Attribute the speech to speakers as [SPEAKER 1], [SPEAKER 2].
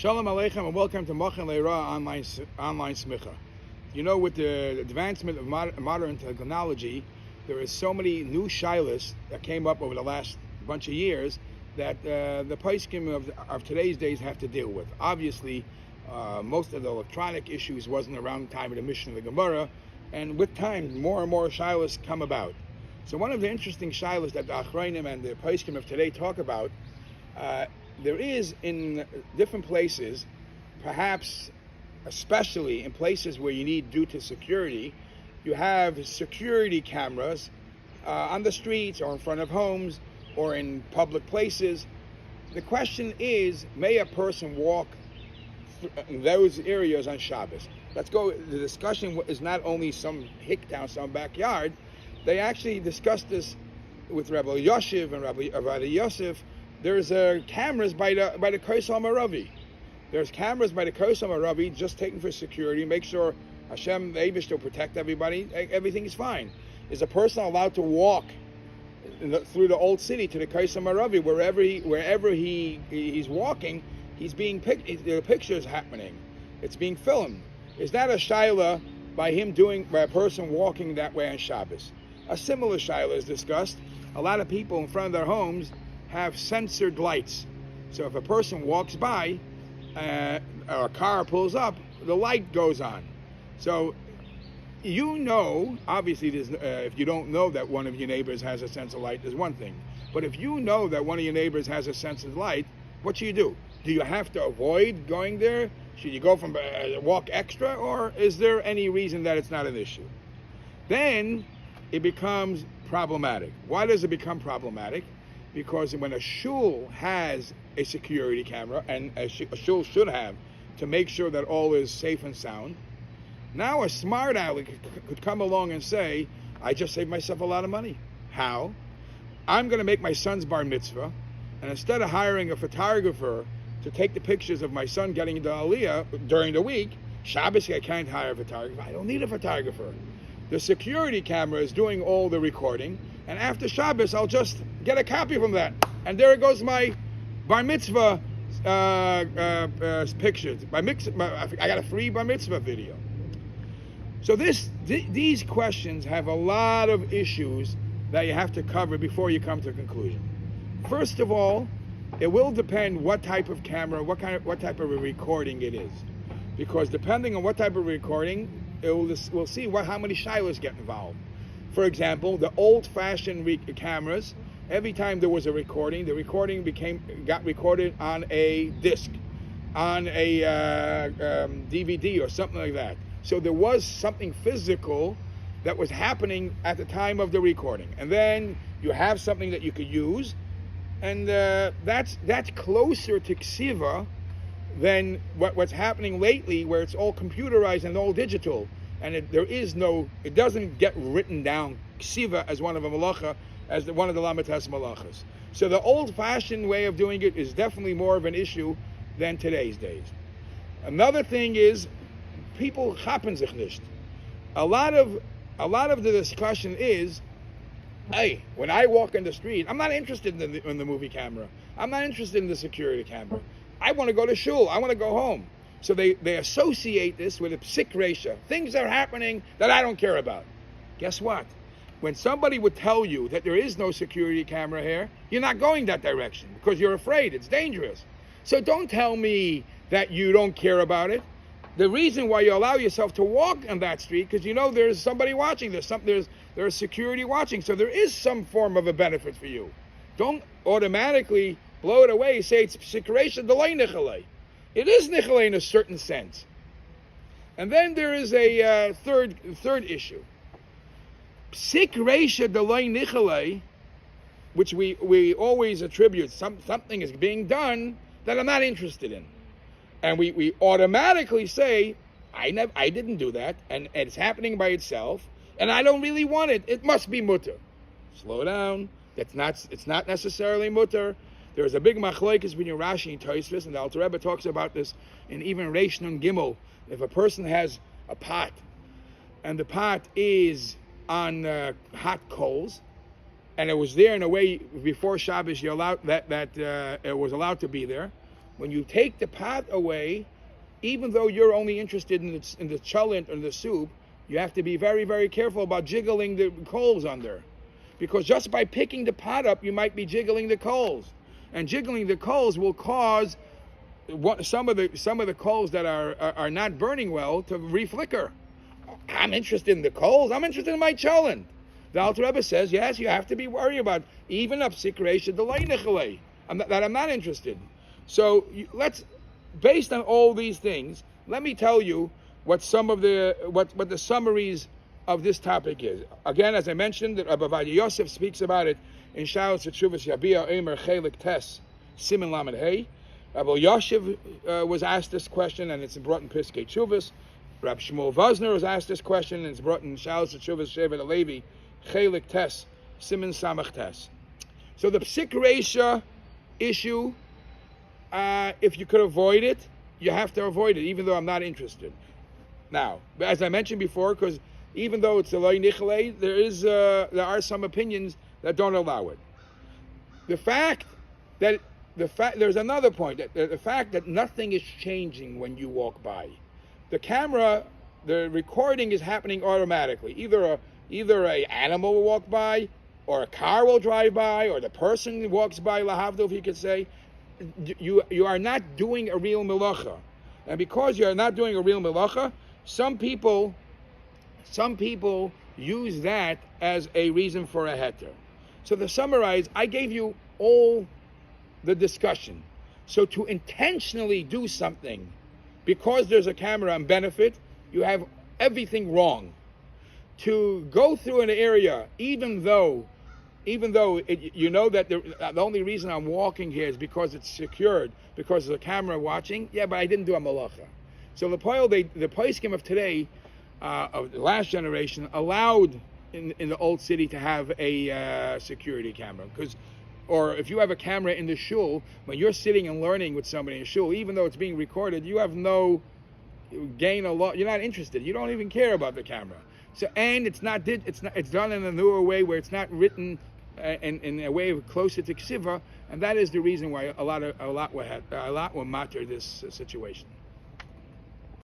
[SPEAKER 1] Shalom Aleichem and welcome to Mochen Leira online smicha. You know, with the advancement of modern technology, there is so many new shilas that came up over the last bunch of years that the poskim of today's days have to deal with. Obviously, most of the electronic issues wasn't around the time of the mission of the Gemara, and with time, more and more shilas come about. So one of the interesting shilas that the Achronim and the poskim of today talk about, there is in different places, perhaps especially in places where you need due to security, you have security cameras on the streets or in front of homes or in public places. The question is, may a person walk in those areas on Shabbos? Let's go. The discussion is not only some hick down some backyard. They actually discussed this with Rabbi Yoshev and Rabbi Yosef. There's cameras by the Kosel Maravi. There's cameras by the Kosel Maravi just taken for security, make sure Hashem, the Eivish, will protect everybody. Everything is fine. Is a person allowed to walk through the old city to the Kosel Maravi, wherever he's walking? He's being picked. The picture is happening. It's being filmed. Is that a shaila by a person walking that way on Shabbos? A similar shaila is discussed. A lot of people in front of their homes have censored lights. So if a person walks by or a car pulls up, the light goes on. So obviously if you don't know that one of your neighbors has a censored light, there's one thing. But if you know that one of your neighbors has a censored light, what should you do? Do you have to avoid going there? Should you go from walk extra, or is there any reason that it's not an issue? Then it becomes problematic. Why does it become problematic? Because when a shul has a security camera, and a shul should have, to make sure that all is safe and sound, now a smart aleck could come along and say, I just saved myself a lot of money. How? I'm going to make my son's bar mitzvah, and instead of hiring a photographer to take the pictures of my son getting into Aliyah during the week, Shabbos I can't hire a photographer. I don't need a photographer. The security camera is doing all the recording, and after Shabbos, I'll just get a copy from that. And there goes my bar mitzvah pictures. I got a free bar mitzvah video. So these questions have a lot of issues that you have to cover before you come to a conclusion. First of all, it will depend what type of camera, what type of a recording it is. Because depending on what type of recording, we'll see how many shilas get involved. For example, the old-fashioned cameras, every time there was a recording, the recording got recorded on a disc, on a DVD or something like that. So there was something physical that was happening at the time of the recording. And then you have something that you could use, and that's closer to ksiva than what's happening lately, where it's all computerized and all digital. And it doesn't get written down, ksiva, as one of the malacha, as one of the lamitas malachas. So the old-fashioned way of doing it is definitely more of an issue than today's days. Another thing is, people chappen sich nicht. A lot of the discussion is, hey, when I walk in the street, I'm not interested in the movie camera. I'm not interested in the security camera. I want to go to shul. I want to go home. So they associate this with a psik resha. Things are happening that I don't care about. Guess what? When somebody would tell you that there is no security camera here, you're not going that direction because you're afraid. It's dangerous. So don't tell me that you don't care about it. The reason why you allow yourself to walk on that street, because you know there's somebody watching. There's security watching. So there is some form of a benefit for you. Don't automatically blow it away. Say it's psik resha delay nichalei. It is nichalei in a certain sense. And then there is a third issue. Psik resha delay nichalei, which we always attribute something is being done that I'm not interested in. And we automatically say, I didn't do that, and it's happening by itself, and I don't really want it. It must be mutter. Slow down. It's not necessarily mutter. There is a big machlokes between Rashi and Tosfos, and the Alter Rebbe talks about this in even Reish Nun Gimel. If a person has a pot, and the pot is on hot coals, and it was there in a way before Shabbos, it was allowed to be there, when you take the pot away, even though you're only interested in the cholent or the soup, you have to be very, very careful about jiggling the coals under. Because just by picking the pot up, you might be jiggling the coals. And jiggling the coals will cause some of the coals that are not burning well to reflicker. I'm interested in the coals. I'm interested in my cholent. The Alter Rebbe says, yes, you have to be worried about even up sikreisha delay nechalei. That I'm not interested. So based on all these things, let me tell you what the summaries of this topic is. Again, as I mentioned, Rabbi Ovadia Yosef speaks about it in Shalos Tshuvas Yabia Eimer Chelik Tes Siman Lamed Hey. Rabbi Yosef was asked this question, and it's brought in Piskei Tshuvas. Rabbi Shmuel Vosner was asked this question, and it's brought in Shalos Tshuvas Shevet Alevi Chelik Tes Siman Samach Tes. So the Psik Reisha issue, if you could avoid it, you have to avoid it, even though I'm not interested. Now, as I mentioned before, because even though it's a loy nichalei, there are some opinions that don't allow it. There's another point, the fact that nothing is changing when you walk by. The recording is happening automatically. Either a animal will walk by, or a car will drive by, or the person walks by, lahavdil, if you could say. You are not doing a real melacha. And because you are not doing a real melacha, some people use that as a reason for a heter. So to summarize, I gave you all the discussion. So to intentionally do something because there's a camera and benefit, you have everything wrong. To go through an area, even though you know that the only reason I'm walking here is because it's secured, because there's a camera watching, yeah, but I didn't do a malacha. So the poskim of today, of the last generation, allowed in the old city to have a security camera. Or if you have a camera in the shul, when you're sitting and learning with somebody in the shul, even though it's being recorded, you have no gain a lot. You're not interested. You don't even care about the camera. So, and it's done in a newer way where it's not written in a way closer to ksiva, and that is the reason why a lot will matter this situation.